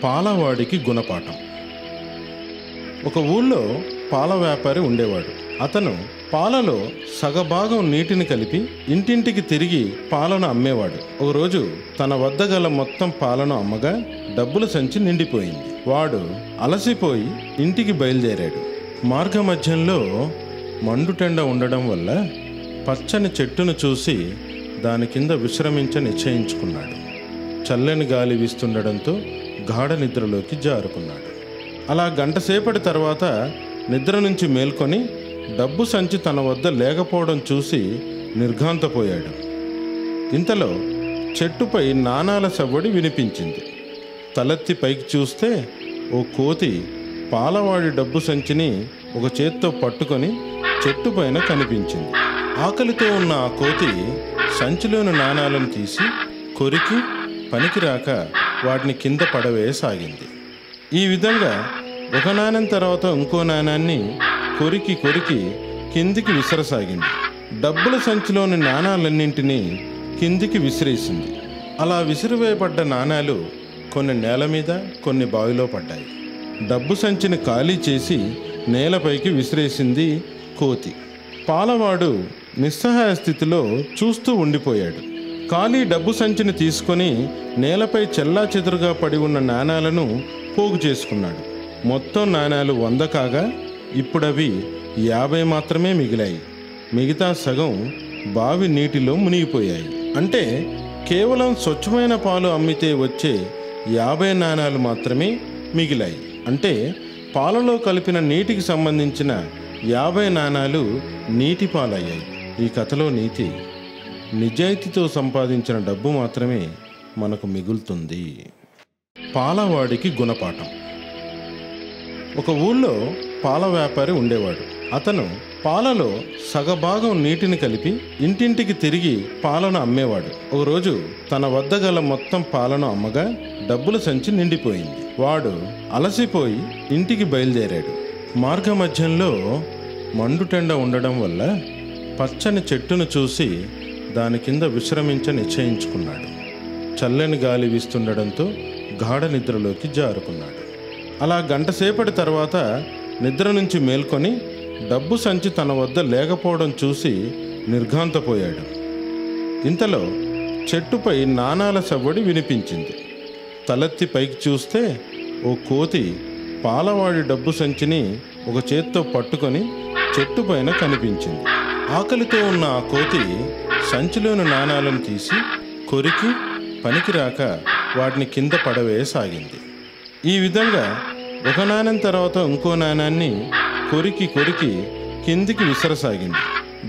పాలవాడికి గుణపాఠం. ఒక ఊళ్ళో పాల వ్యాపారి ఉండేవాడు. అతను పాలలో సగభాగం నీటిని కలిపి ఇంటింటికి తిరిగి పాలను అమ్మేవాడు. ఒకరోజు తన వద్ద గల మొత్తం పాలను అమ్మగా డబ్బుల సంచి నిండిపోయింది. వాడు అలసిపోయి ఇంటికి బయలుదేరాడు. మార్గమధ్యంలో మండుటెండ ఉండడం వల్ల పచ్చని చెట్టును చూసి దాని కింద విశ్రమించ నిశ్చయించుకున్నాడు. చల్లని గాలి వీస్తుండడంతో గాఢ నిద్రలోకి జారుకున్నాడు. అలా గంటసేపటి తర్వాత నిద్ర నుంచి మేల్కొని డబ్బు సంచి తన వద్ద లేకపోవడం చూసి నిర్ఘాంతపోయాడు. ఇంతలో చెట్టుపై నాణాల సవ్వడి వినిపించింది. తలెత్తి పైకి చూస్తే ఓ కోతి పాలవాడి డబ్బు సంచిని ఒక చేత్తో పట్టుకొని చెట్టు పైన కనిపించింది. ఆకలితో ఉన్న ఆ కోతి సంచిలోని నాణాలను తీసి కొరికి పనికిరాక వాటిని కింద పడవేయసాగింది. ఈ విధంగా ఒక నాణ్యం తర్వాత ఇంకో నాణాన్ని కొరికి కిందికి విసరసాగింది. డబ్బుల సంచిలోని నాణాలన్నింటినీ కిందికి విసిరేసింది. అలా విసిరివేయబడ్డ నాణాలు కొన్ని నేల మీద, కొన్ని బావిలో పడ్డాయి. డబ్బు సంచిని ఖాళీ చేసి నేలపైకి విసిరేసింది కోతి. పాలవాడు నిస్సహాయ స్థితిలో చూస్తూ ఉండిపోయాడు. ఖాళీ డబ్బు సంచిని తీసుకొని నేలపై చెల్లాచెదురుగా పడి ఉన్న నాణాలను పోగు చేసుకున్నాడు. మొత్తం నాణాలు 100 కాగా ఇప్పుడవి 50 మాత్రమే మిగిలాయి. మిగతా సగం బావి నీటిలో మునిగిపోయాయి. అంటే కేవలం స్వచ్ఛమైన పాలు అమ్మితే వచ్చే 50 నాణాలు మాత్రమే మిగిలాయి. అంటే పాలలో కలిపిన నీటికి సంబంధించిన 50 నాణాలు నీటి పాలయ్యాయి. ఈ కథలో నీతి, నిజాయితీతో సంపాదించిన డబ్బు మాత్రమే మనకు మిగులుతుంది. పాలవాడికి గుణపాఠం. ఒక ఊళ్ళో పాల వ్యాపారి ఉండేవాడు. అతను పాలలో సగభాగం నీటిని కలిపి ఇంటింటికి తిరిగి పాలను అమ్మేవాడు. ఒకరోజు తన వద్ద గల మొత్తం పాలను అమ్మగా డబ్బుల సంచి నిండిపోయింది. వాడు అలసిపోయి ఇంటికి బయలుదేరాడు. మార్గమధ్యంలో మండుటెండ ఉండడం వల్ల పచ్చని చెట్టును చూసి దాని కింద విశ్రమించ నిశ్చయించుకున్నాడు. చల్లని గాలి వీస్తుండడంతో గాఢ నిద్రలోకి జారుకున్నాడు. అలా గంటసేపటి తర్వాత నిద్ర నుంచి మేల్కొని డబ్బు సంచి తన వద్ద లేకపోవడం చూసి నిర్ఘాంతపోయాడు. ఇంతలో చెట్టుపై నాణాల సవ్వడి వినిపించింది. తలెత్తి పైకి చూస్తే ఓ కోతి పాలవాడి డబ్బు సంచిని ఒక చేత్తో పట్టుకొని చెట్టు పైన కనిపించింది. ఆకలితో ఉన్న ఆ కోతి సంచిలోని నాణాలను తీసి కొరికి పనికిరాక వాటిని కింద పడవేయసాగింది. ఈ విధంగా ఒక నాణ్యం తర్వాత ఇంకో నాణాన్ని కొరికి కిందికి విసరసాగింది.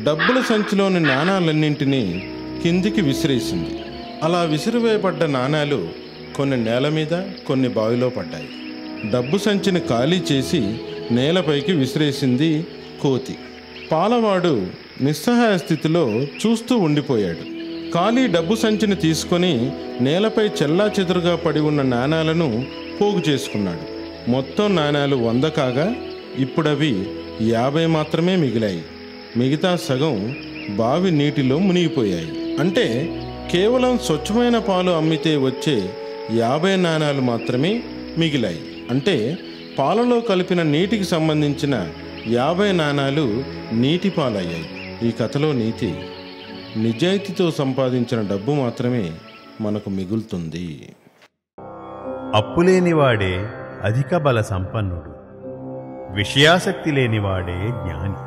డబ్బుల సంచిలోని నాణాలన్నింటినీ కిందికి విసిరేసింది. అలా విసిరివేయబడ్డ నాణాలు కొన్ని నేల మీద, కొన్ని బావిలో పడ్డాయి. డబ్బు సంచిని ఖాళీ చేసి నేలపైకి విసిరేసింది కోతి. పాలవాడు నిస్సహాయ స్థితిలో చూస్తూ ఉండిపోయాడు. ఖాళీ డబ్బు సంచిని తీసుకొని నేలపై చెల్లాచెదురుగా పడి ఉన్న నాణాలను పోగు చేసుకున్నాడు. మొత్తం నాణాలు 100 కాగా ఇప్పుడవి 50 మాత్రమే మిగిలాయి. మిగతా సగం బావి నీటిలో మునిగిపోయాయి. అంటే కేవలం స్వచ్ఛమైన పాలు అమ్మితే వచ్చే 50 నాణాలు మాత్రమే మిగిలాయి. అంటే పాలలో కలిపిన నీటికి సంబంధించిన 50 నాణాలు నీటి పాలయ్యాయి. ఈ కథలో నీతి, నిజాయితీతో సంపాదించిన డబ్బు మాత్రమే మనకు మిగులుతుంది. అప్పులేనివాడే అధిక బల సంపన్నుడు, విషయాసక్తి లేనివాడే జ్ఞాని.